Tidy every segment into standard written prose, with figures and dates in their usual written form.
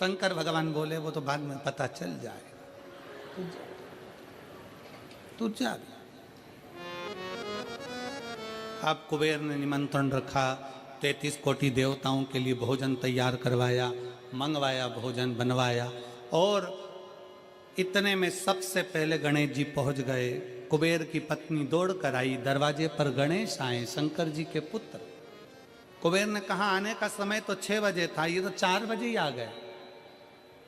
शंकर भगवान बोले वो तो बाद में पता चल जाएगा, तू जा। अब कुबेर ने निमंत्रण रखा, 33 कोटि देवताओं के लिए भोजन तैयार करवाया, मंगवाया, भोजन बनवाया। और इतने में सबसे पहले गणेश जी पहुंच गए। कुबेर की पत्नी दौड़ कर आई, दरवाजे पर गणेश आए, शंकर जी के पुत्र। कुबेर ने कहा आने का समय तो 6 बजे था, ये तो 4 बजे ही आ गए।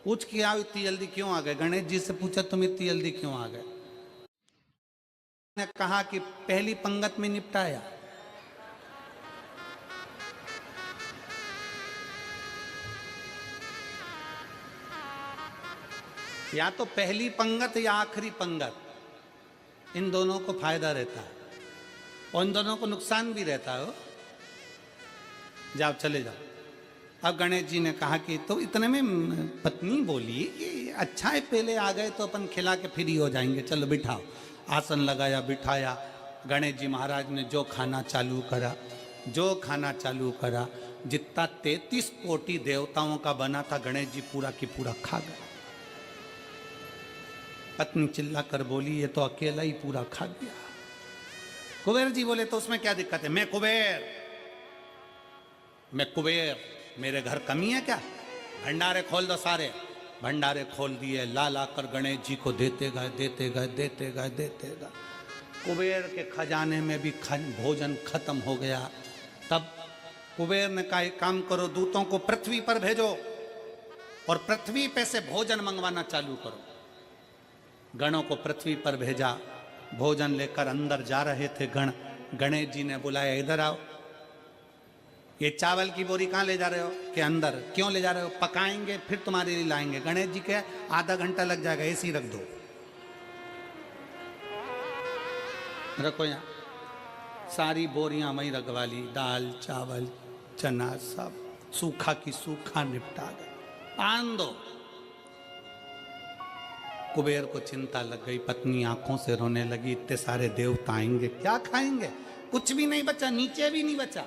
पूछ के आओ इतनी जल्दी क्यों आ गए? गणेश जी से पूछा तुम इतनी जल्दी क्यों आ गए? ने कहा कि पहली पंगत में निपटाया। या तो पहली पंगत या आखिरी पंगत, इन दोनों को फायदा रहता है और इन दोनों को नुकसान भी रहता है। जाओ चले जाओ। अब गणेश जी ने कहा कि तो इतने में पत्नी बोली कि अच्छा है पहले आ गए तो अपन खिला के फ्री हो जाएंगे, चलो बिठाओ। आसन लगाया, बिठाया। गणेश जी महाराज ने जो खाना चालू करा, जितना 33 कोटि देवताओं का बना था, गणेश जी पूरा की पूरा खा गए। पत्नी चिल्ला कर बोली ये तो अकेला ही पूरा खा गया। कुबेर जी बोले तो उसमें क्या दिक्कत है? मैं कुबेर, मेरे घर कमी है क्या? भंडारे खोल दो सारे। भंडारे खोल दिए, ला ला कर गणेश जी को देते गए। कुबेर के खजाने में भी भोजन खत्म हो गया। तब कुबेर ने कहा एक काम करो, दूतों को पृथ्वी पर भेजो और पृथ्वी पे से भोजन मंगवाना चालू करो। गणों को पृथ्वी पर भेजा, भोजन लेकर अंदर जा रहे थे गण। गणेश जी ने बुलाया इधर आओ। ये चावल की बोरी कहाँ ले जा रहे हो? कि अंदर। क्यों ले जा रहे हो? पकाएंगे फिर तुम्हारे लिए लाएंगे। गणेश जी के आधा घंटा लग जाएगा, ऐसे ही रख दो, रखो यहाँ। सारी बोरियां वहीं रखवा ली, दाल चावल चना सब सूखा की सूखा निपटा गए। पान दो। कुबेर को चिंता लग गई, पत्नी आंखों से रोने लगी, इतने सारे देवता आएंगे क्या खाएंगे? कुछ भी नहीं बचा, नीचे भी नहीं बचा।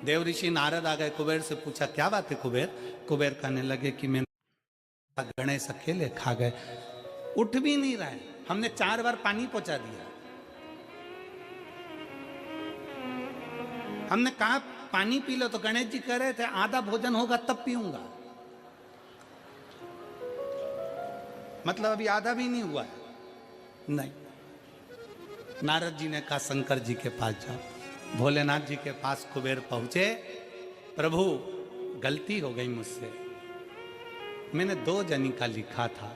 देव ऋषि नारद आ गए, कुबेर से पूछा क्या बात है कुबेर? कुबेर कहने लगे कि मैं गणेश अकेले खा गए, उठ भी नहीं रहे, हमने 4 बार पानी पहुंचा दिया। हमने कहा पानी पी लो तो गणेश जी कह रहे थे आधा भोजन होगा तब पीऊंगा। मतलब अभी आधा भी नहीं हुआ है। नहीं। नारद जी ने कहा शंकर जी के पास जाओ। भोलेनाथ जी के पास कुबेर पहुंचे। प्रभु गलती हो गई मुझसे, मैंने 2 जनी का लिखा था।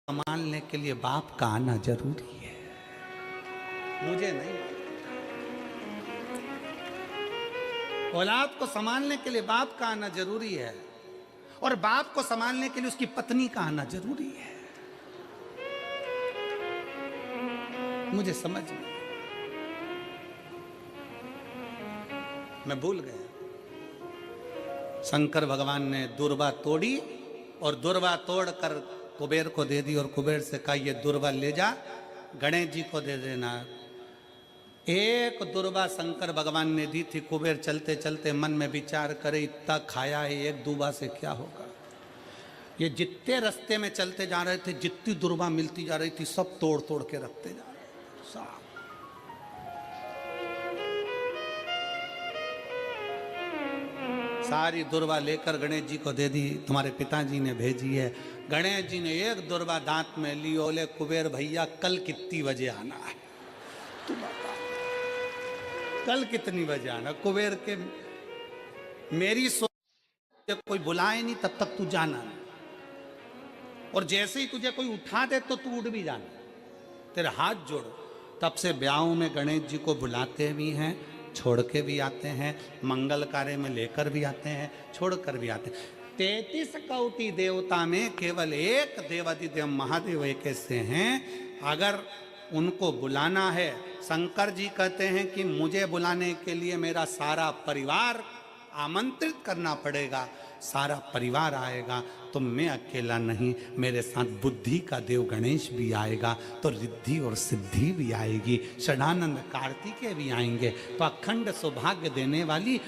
संभालने के लिए बाप का आना जरूरी है, मुझे नहीं। औलाद को संभालने के लिए बाप का आना जरूरी है और बाप को संभालने के लिए उसकी पत्नी का आना जरूरी है। मुझे समझ में, मैं भूल गया। शंकर भगवान ने दुर्वा तोड़ी और दुर्वा तोड़कर कुबेर को दे दी और कुबेर से कहा ये दुर्वा ले जा, गणेश जी को दे देना। एक दुर्वा शंकर भगवान ने दी थी। कुबेर चलते चलते मन में विचार करे इतना खाया है, एक दुर्वा से क्या होगा? ये जितने रास्ते में चलते जा रहे थे, जितनी दुर्वा मिलती जा रही थी, सब तोड़ तोड़ के रखते जा रहे सब। सारी दुर्वा लेकर गणेश जी को दे दी, तुम्हारे पिताजी ने भेजी है। गणेश जी ने एक दुर्वा दांत में ली, बोले कुबेर भैया कल कितनी बजे आना है? तू बता कल कितनी बजे आना? कुबेर के मेरी सोच कोई बुलाए नहीं तब तक तू जाना नहीं, और जैसे ही तुझे कोई उठा दे तो तू उठ भी जाना, तेरे हाथ जोड़ो। तब से ब्याहों में गणेश जी को बुलाते भी हैं, छोड़ के भी आते हैं, मंगल कार्य में लेकर भी आते हैं, छोड़ कर भी आते हैं। 33 कोटि देवता में केवल एक देवादिदेव महादेव एक ऐसे हैं, अगर उनको बुलाना है, शंकर जी कहते हैं कि मुझे बुलाने के लिए मेरा सारा परिवार आमंत्रित करना पड़ेगा, सारा परिवार आएगा, तो मैं अकेला नहीं, मेरे साथ बुद्धि का देव गणेश भी आएगा, तो रिद्धि और सिद्धि भी आएगी, षडानंद कार्तिकेय भी आएंगे, तो अखंड सौभाग्य देने वाली